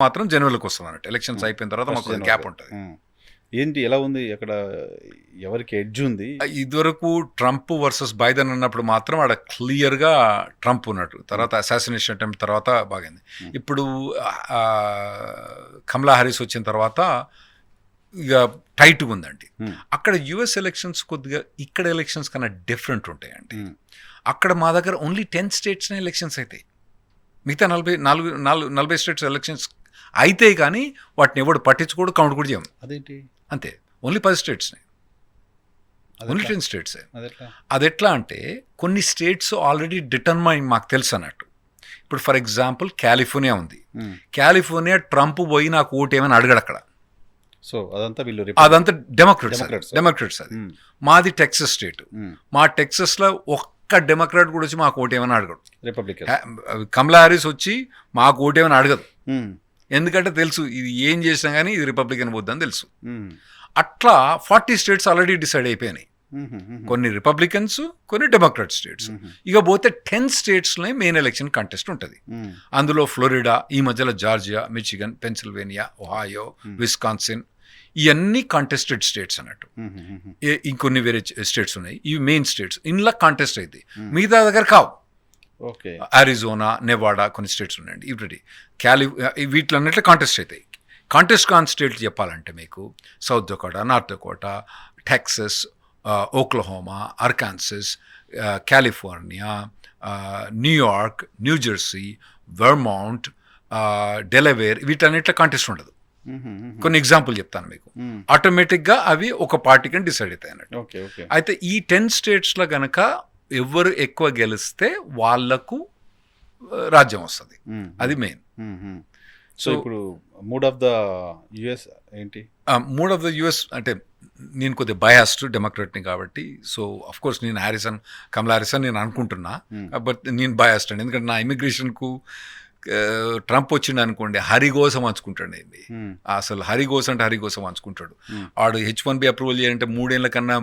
మాత్రం జనవరికి వస్తుంది అన్నట్టు. ఎలక్షన్స్ అయిపోయిన తర్వాత మాకు గ్యాప్ ఉంటుంది. ఏంటి ఎలా ఉంది అక్కడ, ఎవరికి ఎడ్జ్ ఉంది? ఇదివరకు ట్రంప్ వర్సెస్ బైడెన్ అన్నప్పుడు మాత్రం ఆడ క్లియర్గా ట్రంప్ ఉన్నట్టు. తర్వాత అసాసినేషన్ అటెంప్ట్ తర్వాత బాగైంది. ఇప్పుడు కమలా హారిస్ వచ్చిన తర్వాత ఇక టైట్గా ఉందండి. అక్కడ యుఎస్ ఎలక్షన్స్ కొద్దిగా ఇక్కడ ఎలక్షన్స్ కన్నా డిఫరెంట్ ఉంటాయండి. అక్కడ మా దగ్గర ఓన్లీ 10 స్టేట్స్నే ఎలక్షన్స్ అవుతాయి. మిగతా 40 స్టేట్స్ ఎలక్షన్స్ అయితే కానీ వాటిని ఎవడు పట్టించుకోడు, కౌంట్ కూడా చేయం. అదేంటి అంతే, ఓన్లీ 10 స్టేట్స్నే, ఓన్లీ 10 స్టేట్సే. అది ఎట్లా అంటే కొన్ని స్టేట్స్ ఆల్రెడీ డిటర్మైన్ మాకు తెలుసు అన్నట్టు. ఇప్పుడు ఫర్ ఎగ్జాంపుల్ కాలిఫోర్నియా ఉంది. కాలిఫోర్నియా ట్రంప్ పోయి నాకు ఓటు ఏమని అడగడు అక్కడ. సో అదంతా డెమోక్రాట్స్. అది మాది టెక్సస్ స్టేట్. మా టెక్సస్లో ఒక్క డెమోక్రాట్ కూడా వచ్చి మాకు ఓటు ఏమని అడగడు. కమలా హారిస్ వచ్చి మాకు ఓటు ఏమని అడగదు. ఎందుకంటే తెలుసు ఇది ఏం చేసినా కానీ ఇది రిపబ్లికన్ పోద్దని తెలుసు. అట్లా 40 స్టేట్స్ ఆల్రెడీ డిసైడ్ అయిపోయినాయి. కొన్ని రిపబ్లికన్స్, కొన్ని డెమోక్రాట్ స్టేట్స్. ఇక పోతే 10 స్టేట్స్లో మెయిన్ ఎలక్షన్ కంటెస్ట్ ఉంటుంది. అందులో ఫ్లోరిడా, ఈ మధ్యలో Georgia, Michigan, Pennsylvania, Ohio, Wisconsin, ఇవన్నీ కాంటెస్టెడ్ స్టేట్స్ అన్నట్టు. ఇంకొన్ని వేరే స్టేట్స్ ఉన్నాయి, ఇవి మెయిన్ స్టేట్స్. ఇందులో కాంటెస్ట్ అయితే మిగతా దగ్గర కావు. అరిజోనా, నెవాడా కొన్ని స్టేట్స్ ఉన్నాయండి. ఇప్పుడు వీటిలన్నిట్లో కాంటెస్ట్ అవుతాయి. కాంటెస్ట్ కాని స్టేట్లు చెప్పాలంటే మీకు South Dakota, North Dakota, Texas, Oklahoma, Arkansas, California, New York, New Jersey, Vermont, Delaware, వీటన్నిట్లో కాంటెస్ట్ ఉండదు. కొన్ని ఎగ్జాంపుల్ చెప్తాను మీకు. ఆటోమేటిక్గా అవి ఒక పార్టీకి డిసైడ్ అవుతాయి అన్నట్టు. అయితే ఈ 10 స్టేట్స్లో కనుక ఎవరు ఎక్కువ గెలిస్తే వాళ్లకు రాజ్యం వస్తుంది. అది మెయిన్. సో ఇప్పుడు మూడ్ ఆఫ్ ద యుఎస్ ఏంటి? మూడ్ ఆఫ్ ద యుఎస్ అంటే నేను కొద్దిగా బయాస్డ్ డెమోక్రాట్ని కాబట్టి, సో అఫ్ కోర్స్ నేను కమలా హారిస్ నేను అనుకుంటున్నా. బట్ నేను బయాస్డ్ అండి, ఎందుకంటే నా ఇమిగ్రేషన్కు ట్రంప్ వచ్చిండు అనుకోండి హరిగోసం అంచుకుంటాడు. ఏంది అసలు హరిగోసం అంటే హరిగోసం అంచుకుంటాడు. వాడు H1B అప్రూవల్ చేయాలంటే 3 ఏళ్ళ కన్నా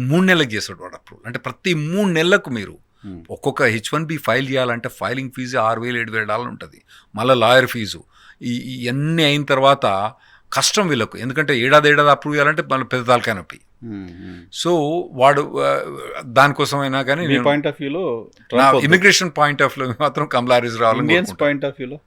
3 నెలలకు చేస్తాడు వాడు అప్రూవల్. అంటే ప్రతి 3 నెలలకు మీరు ఒక్కొక్క H1B ఫైల్ చేయాలంటే ఫైలింగ్ ఫీజు $6,000-7,000 ఉంటుంది. మళ్ళీ లాయర్ ఫీజు, ఇవన్నీ అయిన తర్వాత కష్టం వీళ్ళకు. ఎందుకంటే ఏడాది అప్రూవ్ చేయాలంటే మళ్ళీ పెద్ద తలకాయ నొప్పి. సో వాడు దానికోసమైనా కానీ పాయింట్ ఆఫ్ వ్యూలో, ఇమిగ్రేషన్ పాయింట్ ఆఫ్ వ్యూలో మాత్రం కమలా హారిస్ రావాలి. పాయింట్ ఆఫ్ వ్యూలో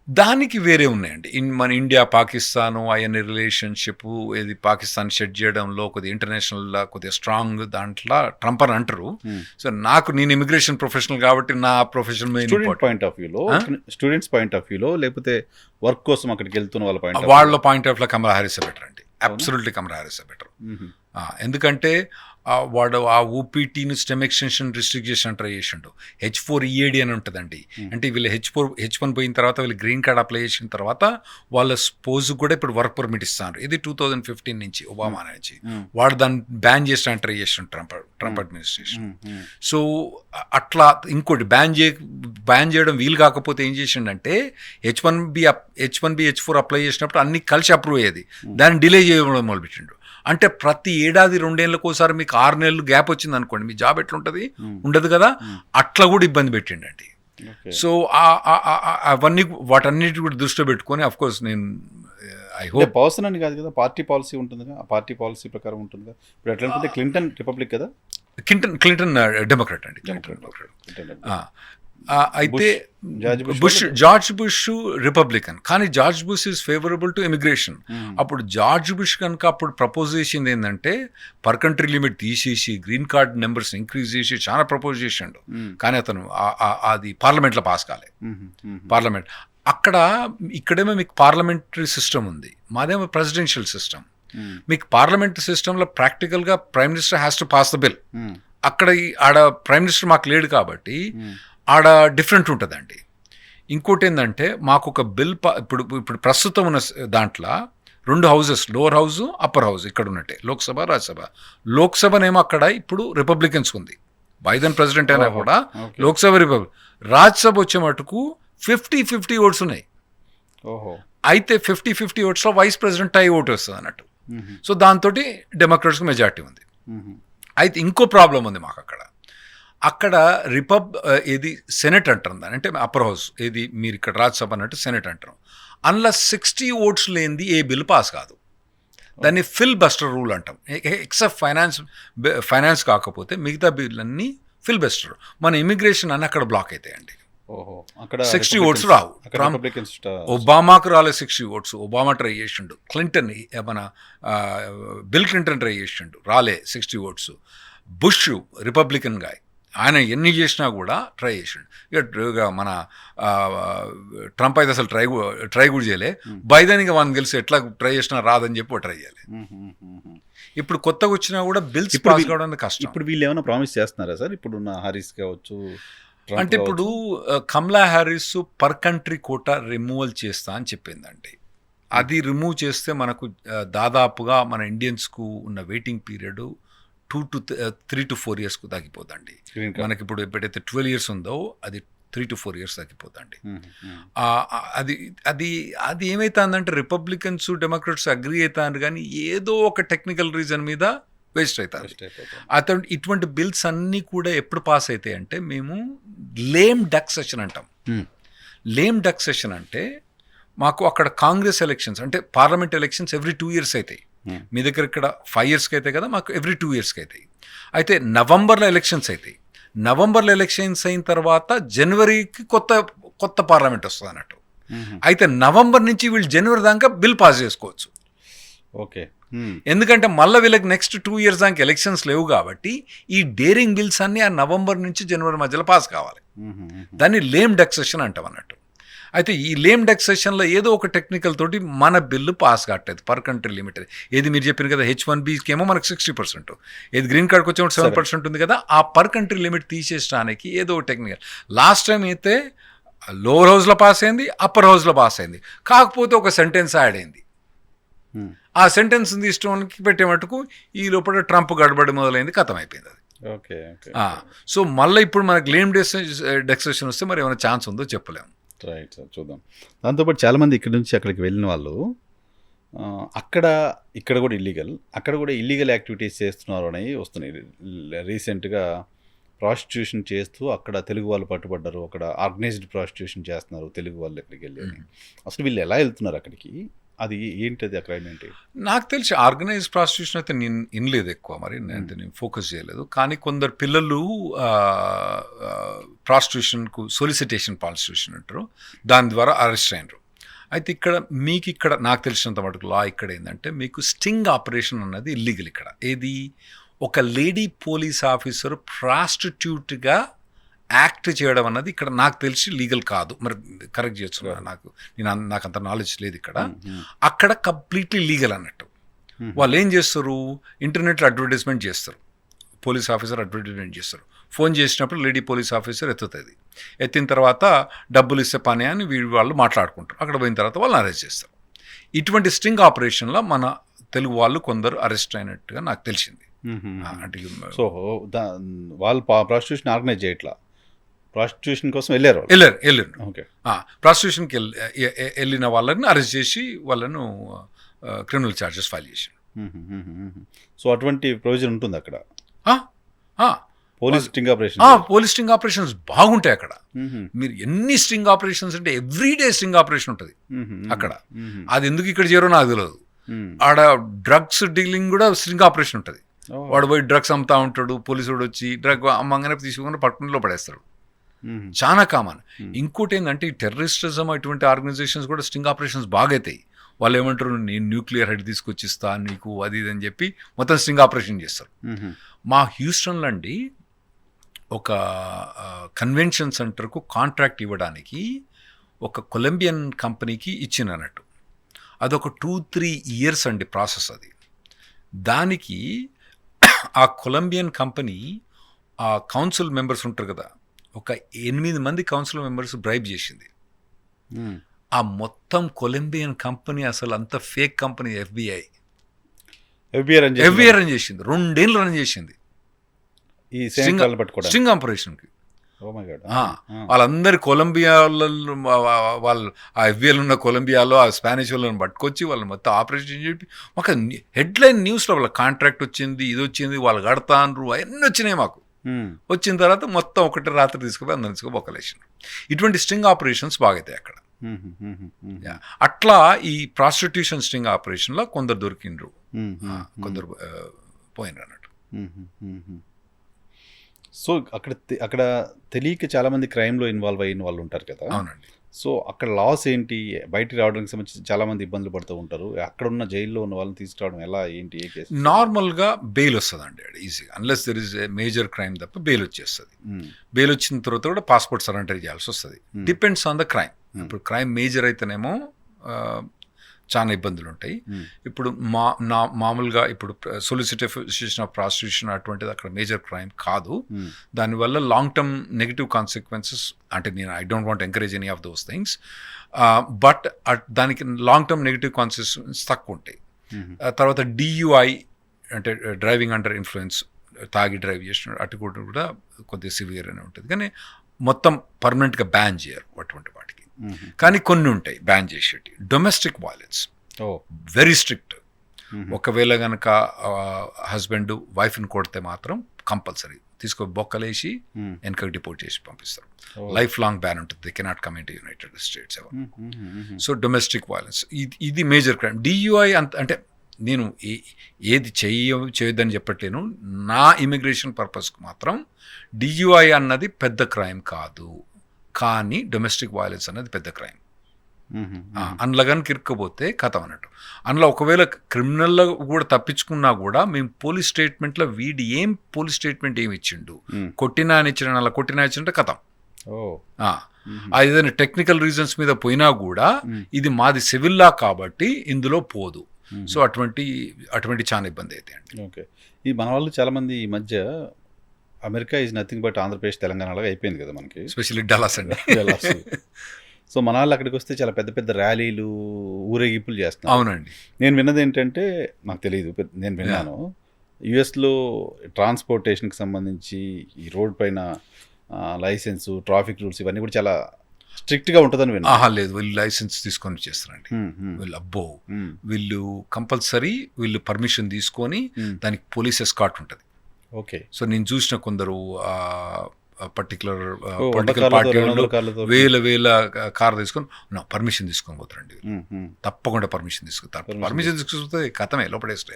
దానికి వేరే ఉన్నాయండి. మన ఇండియా పాకిస్తాను అవన్నీ రిలేషన్షిప్, ఇది పాకిస్తాన్ షెడ్ చేయడంలో కొద్దిగా ఇంటర్నేషనల్ కొద్దిగా స్ట్రాంగ్ దాంట్లో ట్రంప్ అని అంటారు. సో నేను ఇమిగ్రేషన్ ప్రొఫెషనల్ కాబట్టి నా ప్రొఫెషన్ పాయింట్ ఆఫ్ వ్యూలో, స్టూడెంట్స్ పాయింట్ ఆఫ్ వ్యూలో, లేకపోతే వర్క్ కోసం అక్కడికి వెళ్తున్న వాళ్ళ పాయింట్ ఆఫ్ వ్యూలో కమలా హారిస్ బెటర్ అండి. అబ్సల్యూట్లీ కమలా హారిస్ బెటర్. ఎందుకంటే వాడు ఆ ఓపీటీని స్టెమ్ ఎక్స్టెన్షన్ రిస్ట్రిక్ట్ చేసి ట్రై చేసిండు. H4 EAD అని ఉంటుందండి. అంటే వీళ్ళు H1 పోయిన తర్వాత వీళ్ళు గ్రీన్ కార్డ్ అప్లై చేసిన తర్వాత వాళ్ళ స్పోజ్ కూడా ఇప్పుడు వర్క్ పర్మిట్ ఇస్తారు. ఇది 2015 నుంచి ఒబామా నుంచి. వాడు దాన్ని బ్యాన్ చేసిన ట్రై చేసిండు ట్రంప్ అడ్మినిస్ట్రేషన్. సో అట్లా ఇంకోటి బ్యాన్ చేయడం వీలు కాకపోతే ఏం చేసిండంటే H1B H4 అప్లై చేసినప్పుడు అన్ని కలిసి అప్రూవ్ అయ్యేది, దాన్ని డిలే చేయడం మొదలుపెట్టిండు. అంటే ప్రతి ఏడాది 2 ఏళ్ళకోసారి మీకు 6 నెలలు గ్యాప్ వచ్చింది అనుకోండి, మీ జాబ్ ఎట్లుంటుంది? ఉండదు కదా. అట్లా కూడా ఇబ్బంది పెట్టిండండి. సో అవన్నీ వాటన్నిటి కూడా దృష్టిలో పెట్టుకొని అఫ్ కోర్స్ నేను ఐ హోప్ పర్సన్ అని కాదు కదా, పార్టీ పాలసీ ఉంటుంది కదా, ఆ పార్టీ పాలసీ ప్రకారం ఉంటుంది కదా. ఇప్పుడు ఎట్లా అనుకుంటే క్లింటన్ రిపబ్లిక్ కదా, క్లింటన్ డెమోక్రాట్ అండి. అయితే జార్జ్ బుష్ రిపబ్లికన్, కానీ George bush is favourable to immigration. అప్పుడు జార్జ్ బుష్ కనుక అప్పుడు ప్రపోజ్ చేసింది ఏంటంటే పర్ కంట్రీ లిమిట్ తీసేసి గ్రీన్ కార్డ్ నెంబర్స్ ఇంక్రీజ్ చేసి చాలా ప్రపోజ్ చేసిండు. కానీ అతను అది పార్లమెంట్లో పాస్ కాలే. పార్లమెంట్ ఇక్కడేమో మీకు పార్లమెంటరీ సిస్టమ్ ఉంది, మాదేమో ప్రెసిడెన్షియల్ సిస్టమ్. మీకు పార్లమెంట్ సిస్టంలో ప్రాక్టికల్గా prime minister has to pass the bill. అక్కడ ఆడ ప్రైమ్ మినిస్టర్ మాకు లేడు కాబట్టి ఆడ డిఫరెంట్ ఉంటుందండి. ఇంకోటి ఏంటంటే మాకు ఒక బిల్ ఇప్పుడు ప్రస్తుతం ఉన్న దాంట్లో 2 houses, lower house, upper house ఇక్కడ ఉన్నట్టే, లోక్సభ, రాజ్యసభ. లోక్సభనేమో అక్కడ ఇప్పుడు రిపబ్లికన్స్ ఉంది, బైడెన్ ప్రెసిడెంట్ అయినా కూడా లోక్సభ రిపబ్లిక్. రాజ్యసభ వచ్చే మటుకు 50-50 ఓట్స్ ఉన్నాయి. అయితే 50-50 ఓట్స్లో వైస్ ప్రెసిడెంట్ టై ఓటు వస్తుంది అన్నట్టు. సో దాంతో డెమోక్రాట్స్కి మెజార్టీ ఉంది. అయితే ఇంకో ప్రాబ్లం ఉంది మాకు అక్కడ. అక్కడ ఇది సెనెట్ అంటారు దాన్ని, అంటే అప్పర్ హౌస్, ఇది మీరు ఇక్కడ రాజ్యసభ అన్నట్టు సెనెట్ అంటారు. అందులో 60 ఓట్స్ లేనిది ఏ బిల్ పాస్ కాదు. దాన్ని ఫిల్ బస్టర్ రూల్ అంటాం. ఎక్సెప్ట్ ఫైనాన్స్ కాకపోతే మిగతా బిల్లన్నీ ఫిల్ బస్టర్. మన ఇమిగ్రేషన్ అన్నీ అక్కడ బ్లాక్ అవుతాయండి. 60 ఓట్స్ రావు. ఒబామాకు రాలేదు 60 ఓట్స్. ఒబామా ట్రై చేసిండు, క్లింటన్ మన బిల్ క్లింటన్ ట్రై చేసిండు, రాలే 60 ఓట్స్. బుష్ రిపబ్లికన్ గాయ్, ఆయన ఎన్ని చేసినా కూడా ట్రై చేసిండు. ఇక మన ట్రంప్ అయితే అసలు ట్రై కూడా చేయలే. బైడెన్ ఇక మనకు తెలిసి ఎట్లా ట్రై చేసినా రాదని చెప్పి ట్రై చేయాలి. ఇప్పుడు కొత్తగా వచ్చినా కూడా బిల్స్ పాస్ కావడానికి కష్టం. ఇప్పుడు వీళ్ళు ఏమైనా ప్రామిస్ చేస్తున్నారా సార్? ఇప్పుడు హారిస్ కావచ్చు, అంటే ఇప్పుడు Kamala Harris per country quota removal చేస్తా అని చెప్పిందండి. అది రిమూవ్ చేస్తే మనకు దాదాపుగా మన ఇండియన్స్కు ఉన్న వెయిటింగ్ పీరియడ్ 2 to 3 to 4 yearsకు తగ్గిపోతుంది. మనకి ఇప్పుడు ఎప్పుడైతే 12 years ఉందో అది 3 to 4 years తగ్గిపోతుంది. అది అది అది ఏమవుతుందంటే రిపబ్లికన్స్ డెమోక్రాట్స్ అగ్రీ అవుతారు, కానీ ఏదో ఒక టెక్నికల్ రీజన్ మీద వేస్ట్ అవుతుంది. ఇటువంటి బిల్స్ అన్నీ కూడా ఎప్పుడు పాస్ అవుతాయి అంటే మేము లేమ్ డక్ సెషన్ అంటాం. లేమ్ డక్ సెషన్ అంటే మాకు అక్కడ కాంగ్రెస్ ఎలక్షన్స్ అంటే పార్లమెంట్ ఎలక్షన్స్ ఎవ్రీ 2 years అవుతాయి. మీ దగ్గర ఇక్కడ 5 yearsకి అవుతాయి కదా, మాకు ఎవ్రీ 2 yearsకి అవుతాయి. అయితే నవంబర్లో ఎలక్షన్స్ అవుతాయి. నవంబర్లో ఎలక్షన్స్ అయిన తర్వాత జనవరికి కొత్త పార్లమెంట్ వస్తుంది అన్నట్టు. అయితే నవంబర్ నుంచి వీళ్ళు జనవరి దాకా బిల్ పాస్ చేసుకోవచ్చు. ఓకే, ఎందుకంటే మళ్ళీ వీళ్ళకి నెక్స్ట్ 2 years దాకా ఎలక్షన్స్ లేవు కాబట్టి ఈ డేరింగ్ బిల్స్ అన్నీ ఆ నవంబర్ నుంచి జనవరి మధ్యలో పాస్ కావాలి. దాన్ని లేమ్ డక్ సెషన్ అంటాం అన్నట్టు. అయితే ఈ లేమ్ డక్ సెషన్లో ఏదో ఒక టెక్నికల్ తోటి మన బిల్లు పాస్ కావట్లేదు. పర్ కంట్రీ లిమిట్ ఏది మీరు చెప్పిన కదా, H1Bకి ఏమో మనకు 60%, ఏది గ్రీన్ కార్డ్కి వచ్చేమో 7% ఉంది కదా. ఆ పర్ కంట్రీ లిమిట్ తీసేయడానికి ఏదో టెక్నికల్. లాస్ట్ టైం అయితే లోవర్ హౌస్లో పాస్ అయింది, అప్పర్ హౌస్లో పాస్ అయింది. కాకపోతే ఒక సెంటెన్స్ యాడ్ అయింది. ఆ సెంటెన్స్ తీసుకోవడానికి పెట్టే మటుకు ఈ లోపల ట్రంప్ గడబడి మొదలైంది, కథం అయిపోయింది అది. ఓకే, సో మళ్ళీ ఇప్పుడు మనకు లేమ్ డెక్సేషన్ వస్తే మరి ఏమైనా ఛాన్స్ ఉందో చెప్పలేము. రైట్ సార్, చూద్దాం. దాంతోపాటు చాలామంది ఇక్కడి నుంచి అక్కడికి వెళ్ళిన వాళ్ళు ఇక్కడ కూడా ఇల్లీగల్ యాక్టివిటీస్ చేస్తున్నారు అనేవి వస్తున్నాయి. రీసెంట్గా ప్రాస్టిట్యూషన్ చేస్తూ అక్కడ తెలుగు వాళ్ళు పట్టుబడ్డారు. అక్కడ ఆర్గనైజ్డ్ ప్రాస్టిట్యూషన్ చేస్తున్నారు తెలుగు వాళ్ళు ఎక్కడికి వెళ్ళి. అసలు వీళ్ళు ఎలా వెళ్తున్నారు అక్కడికి? అది ఏంటది అక్కడ ఏంటి? నాకు తెలిసి ఆర్గనైజ్ ప్రాస్టిట్యూషన్ అయితే నేను వినలేదు ఎక్కువ, మరి నేను ఫోకస్ చేయలేదు. కానీ కొందరు పిల్లలు ప్రాస్టిట్యూషన్కు సొలిసిటేషన్ ప్రాస్టిట్యూషన్ అంటారు, దాని ద్వారా అరెస్ట్ అయినారు. అయితే ఇక్కడ నాకు తెలిసినంత మటుకు లా ఇక్కడ ఏంటంటే మీకు స్టింగ్ ఆపరేషన్ అన్నది ఇల్లీగల్ ఇక్కడ. ఏది, ఒక లేడీ పోలీస్ ఆఫీసర్ ప్రాస్టిట్యూట్గా యాక్ట్ చేయడం అన్నది ఇక్కడ నాకు తెలిసి లీగల్ కాదు. మరి కరెక్ట్ చేస్తున్నా, నాకు అంత నాలెడ్జ్ లేదు ఇక్కడ. అక్కడ కంప్లీట్లీ లీగల్ అన్నట్టు. వాళ్ళు ఏం చేస్తారు, ఇంటర్నెట్లో అడ్వర్టైజ్మెంట్ చేస్తారు, పోలీస్ ఆఫీసర్ అడ్వర్టైజ్మెంట్ చేస్తారు. ఫోన్ చేసినప్పుడు లేడీ పోలీస్ ఆఫీసర్ ఎత్తుతుంది. ఎత్తిన తర్వాత డబ్బులు ఇస్తే పని అని వాళ్ళు మాట్లాడుకుంటారు. అక్కడ పోయిన తర్వాత వాళ్ళని అరెస్ట్ చేస్తారు. ఇటువంటి స్టింగ్ ఆపరేషన్లో మన తెలుగు వాళ్ళు కొందరు అరెస్ట్ అయినట్టుగా నాకు తెలిసింది. అంటే సో వాళ్ళు ప్రాస్టిట్యూషన్ ఆర్గనైజ్ చేయట్లా, ప్రాస్టిట్యూషన్ కోసం వెళ్ళారు. ఓకే, ప్రాస్టిట్యూషన్కి వెళ్ళిన వాళ్ళని అరెస్ట్ చేసి వాళ్ళను క్రిమినల్ ఛార్జెస్ ఫైల్ చేశారు. సో అటువంటి ప్రొవిజన్ ఉంటుంది అక్కడ. పోలీస్ స్టింగ్ ఆపరేషన్స్ బాగుంటాయి అక్కడ. మీరు ఎన్ని స్టింగ్ ఆపరేషన్స్ అంటే ఎవ్రీడే స్టింగ్ ఆపరేషన్ ఉంటుంది అక్కడ. అది ఎందుకు ఇక్కడ చేరో నాకు తెలియదు. ఆడ డ్రగ్స్ డీలింగ్ కూడా స్టింగ్ ఆపరేషన్ ఉంటుంది. వాడు పోయి డ్రగ్స్ అమ్ముతా ఉంటాడు, పోలీసు వాడు వచ్చి డ్రగ్ అమ్మంగానే తీసుకుని పట్టుకునిలో పడేస్తాడు. చాలా కామన్. ఇంకోటి ఏంటంటే ఈ టెర్రరిస్టిజం ఇటువంటి ఆర్గనైజేషన్స్ కూడా స్టింగ్ ఆపరేషన్స్ బాగా అవుతాయి. వాళ్ళు ఏమంటారు, నేను న్యూక్లియర్ హెడ్ తీసుకొచ్చిస్తా నీకు అది ఇది అని చెప్పి మొత్తం స్టింగ్ ఆపరేషన్ చేస్తారు. మా హ్యూస్టన్లో అండి ఒక కన్వెన్షన్ సెంటర్కు కాంట్రాక్ట్ ఇవ్వడానికి ఒక కొలంబియన్ కంపెనీకి ఇచ్చినట్టు. అదొక 2-3 years అండి ప్రాసెస్ అది. దానికి ఆ కొలంబియన్ కంపెనీ ఆ కౌన్సిల్ మెంబర్స్ ఉంటారు కదా, ఒక 8 మంది కౌన్సిల్ మెంబర్స్ బ్రైబ్ చేసింది. ఆ మొత్తం కొలంబియన్ కంపెనీ అసలు అంత ఫేక్ కంపెనీ. FBI రన్ చేసింది, 2 ఏళ్ళు రన్ చేసింది ఈ స్టింగ్ ఆపరేషన్కి. వాళ్ళందరి కొలంబియాలో వాళ్ళు ఆ FBI ఉన్న కొలంబియాలో ఆ స్పానిష్ వాళ్ళని పట్టుకొచ్చి వాళ్ళు మొత్తం ఆపరేషన్ చెప్పి మాకు హెడ్లైన్ న్యూస్లో వాళ్ళ కాంట్రాక్ట్ వచ్చింది, ఇది వచ్చింది, వాళ్ళు కడతాన్రు, అవన్నీ వచ్చినాయి మాకు. వచ్చిన తర్వాత మొత్తం ఒకటి రాత్రి తీసుకుపోయి అందరం తీసుకుని బొక్కలేసినారు. ఇటువంటి స్ట్రింగ్ ఆపరేషన్స్ బాగైతాయి అక్కడ. అట్లా ఈ ప్రాస్టిట్యూషన్ స్ట్రింగ్ ఆపరేషన్లో కొందరు దొరికిండ్రు, కొందరు పోయినరు అన్నట్టు. సో అక్కడ తెలియక చాలా మంది క్రైమ్లో ఇన్వాల్వ్ అయిన వాళ్ళు ఉంటారు కదా. అవునండి. సో అక్కడ లాస్ ఏంటి, బయటికి రావడానికి సంబంధించి చాలా మంది ఇబ్బందులు పడుతూ ఉంటారు. అక్కడ ఉన్న జైల్లో ఉన్న వాళ్ళని తీసుకురావడం ఎలా, ఏంటి, ఏ కేసు? నార్మల్గా బెయిల్ వస్తుందండి ఈజీగా, unless there is a major crime తప్ప బెయిల్ వచ్చేస్తుంది. బెయిల్ వచ్చిన తర్వాత కూడా పాస్పోర్ట్ సరెండర్ చేయాల్సి వస్తుంది. Depends on the crime. ఇప్పుడు క్రైమ్ మేజర్ అయితేనేమో చాలా ఇబ్బందులు ఉంటాయి. ఇప్పుడు మామూలుగా ఇప్పుడు సొలిసిటేషన్ ఆఫ్ ప్రాస్టిట్యూషన్ అటువంటిది అక్కడ మేజర్ క్రైమ్ కాదు. దానివల్ల లాంగ్ టర్మ్ నెగిటివ్ కాన్సిక్వెన్సెస్, అంటే నేను I don't want encourage any of those things, but దానికి లాంగ్ టర్మ్ నెగిటివ్ కాన్సిక్వెన్సెస్ తక్కువ ఉంటాయి. తర్వాత DUI అంటే డ్రైవింగ్ అండర్ ఇన్ఫ్లుయెన్స్, తాగి డ్రైవ్ చేసిన అటు కూడా కొద్దిగా సివియర్ అనే ఉంటుంది. కానీ మొత్తం పర్మనెంట్గా బ్యాన్ చేయరు అటువంటి వాటికి. కానీ కొన్ని ఉంటాయి బ్యాన్ చేసేటి. Domestic violence very strict. ఒకవేళ కనుక హస్బెండ్ వైఫ్ని కొడితే మాత్రం కంపల్సరీ తీసుకొని బొక్కలేసి వెనకకి డిపోర్ట్ చేసి పంపిస్తారు. లైఫ్ లాంగ్ బ్యాన్ ఉంటుంది. They cannot come in to United states ever. So domestic violence ఇది మేజర్ క్రైమ్. DUI అంటే నేను ఏది చేయొద్దని చెప్పట్లేను. నా ఇమిగ్రేషన్ పర్పస్కి మాత్రం DUI అన్నది పెద్ద క్రైమ్ కాదు, కానీ డొమెస్టిక్ వైలెన్స్ అనేది పెద్ద క్రైమ్. అందులో కానీ కిరుక్కపోతే కథ అన్నట్టు. అందులో ఒకవేళ క్రిమినల్లో కూడా తప్పించుకున్నా కూడా మేము పోలీస్ స్టేట్మెంట్లో వీడి పోలీస్ స్టేట్మెంట్ ఏమి ఇచ్చిండు, కొట్టినా అని ఇచ్చిన, అలా కొట్టినా ఇచ్చింటే కథం. ఏదైనా టెక్నికల్ రీజన్స్ మీద పోయినా కూడా ఇది మాది సివిల్ లా కాబట్టి ఇందులో పోదు. సో అటువంటి చాలా ఇబ్బంది అయితే అండి. ఓకే. ఈ మన వాళ్ళు చాలామంది ఈ మధ్య America is nothing but Andhra Pradesh తెలంగాణలాగా అయిపోయింది కదా మనకి, ఎస్పెషల్లీ డల్లాస్ అండి. సో మన వాళ్ళు అక్కడికి వస్తే చాలా పెద్ద పెద్ద ర్యాలీలు, ఊరేగింపులు చేస్తున్నారు. అవునండి. నేను విన్నది ఏంటంటే, నాకు తెలియదు, నేను విన్నాను, యుఎస్లో ట్రాన్స్పోర్టేషన్కి సంబంధించి ఈ రోడ్ పైన లైసెన్సు, ట్రాఫిక్ రూల్స్ ఇవన్నీ కూడా చాలా స్ట్రిక్ట్గా ఉంటుందని విన్నా. లేదు, వీళ్ళు లైసెన్స్ తీసుకొని చేస్తారండి. వీళ్ళు వీళ్ళు కంపల్సరీ వీళ్ళు పర్మిషన్ తీసుకొని దానికి పోలీస్ ఎస్కార్ట్ ఉంటుంది. ఓకే. సో నేను చూసిన కొందరు పర్టికులర్ పొలిటికల్ పార్టీ వేల కార్ తీసుకొని పర్మిషన్ తీసుకొని పోతారండి. తప్పకుండా పర్మిషన్ తీసుకుంటారు. పర్మిషన్ తీసుకుంటే కథమే లోపడేస్తే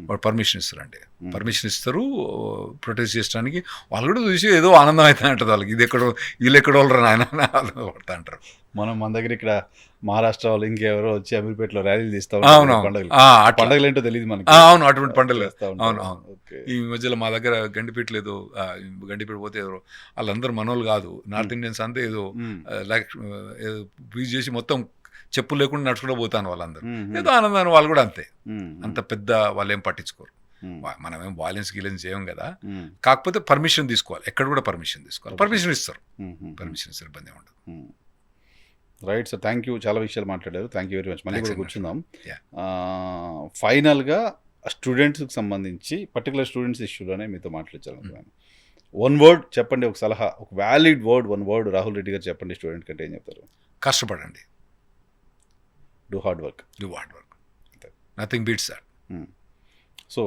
వాడు పర్మిషన్ ఇస్తారండి. పర్మిషన్ ఇస్తారు ప్రొటెస్ట్ చేయడానికి. వాళ్ళు కూడా చూసి ఏదో ఆనందం అయితే అంటారు వాళ్ళకి, ఇది ఎక్కడో వీళ్ళు ఎక్కడో వాళ్ళు ఆయన పడతా అంటారు. మన దగ్గర ఇక్కడ మహారాష్ట్ర వాళ్ళు ఇంకెవరో వచ్చి అమీర్పేటలో ర్యాలీలు తీస్తాం. పండుగలు ఏంటో తెలియదు మనకి. అవును, అటువంటి పండుగలు. అవును. ఈ మధ్యలో మా దగ్గర గండిపేట లేదు, గండిపేట పోతే ఎవరో వాళ్ళందరూ మనోళ్ళు కాదు, నార్త్ ఇండియన్స్ అంతా ఏదో బీజ్ చేసి మొత్తం చెప్పులు లేకుండా నడుచుకుంటూ పోతాను వాళ్ళందరూ. ఏదో ఆనందాన్ని వాళ్ళు కూడా అంతే, అంత పెద్ద వాళ్ళు ఏం పట్టించుకోరు. మనమేం వాయిలెన్స్ గీలెన్స్ చేయం కదా. కాకపోతే పర్మిషన్ తీసుకోవాలి, ఎక్కడ కూడా పర్మిషన్ తీసుకోవాలి. పర్మిషన్ ఇస్తారు, పర్మిషన్ ఇస్తారు, ఇబ్బంది ఉండదు. Right sir, thank you. చాలా విషయాలు మాట్లాడారు. Thank you very much. మళ్ళీ కూడా కూర్చుందాం. ఫైనల్గా స్టూడెంట్స్కి సంబంధించి పర్టికులర్ స్టూడెంట్స్ ఇష్యూలోనే మీతో మాట్లాడాలనుకున్నాను. వన్ వర్డ్ చెప్పండి, ఒక సలహా, ఒక valid word, one word Rahul Reddy garu చెప్పండి స్టూడెంట్ కంటే ఏం చెప్తారు? కష్టపడండి. Do hard work. Nothing beats that. So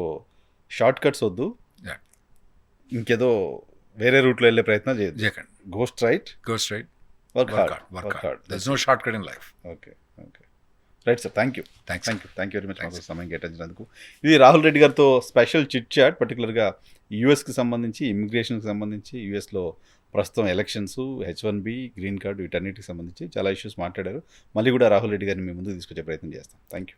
shortcuts వద్దు, ఇంకేదో వేరే రూట్లో వెళ్ళే ప్రయత్నం చేయకండి. Go straight. Work hard. There's no shortcut in life. Okay. Right sir, thank you. Thank you very much మాకు సమయం కేటాయించినందుకు. ఇది రాహుల్ రెడ్డి గారితో స్పెషల్ చిట్ చాట్, పర్టికులర్గా యూఎస్కి సంబంధించి, ఇమిగ్రేషన్కి సంబంధించి, యూఎస్లో ప్రస్తుతం ఎలక్షన్స్, H1B, గ్రీన్ కార్డు, వీటన్నిటికి సంబంధించి చాలా ఇష్యూస్ మాట్లాడారు. మళ్ళీ కూడా రాహుల్ రెడ్డి గారిని మీ ముందుకు తీసుకొచ్చే ప్రయత్నం చేస్తాం. Thank you.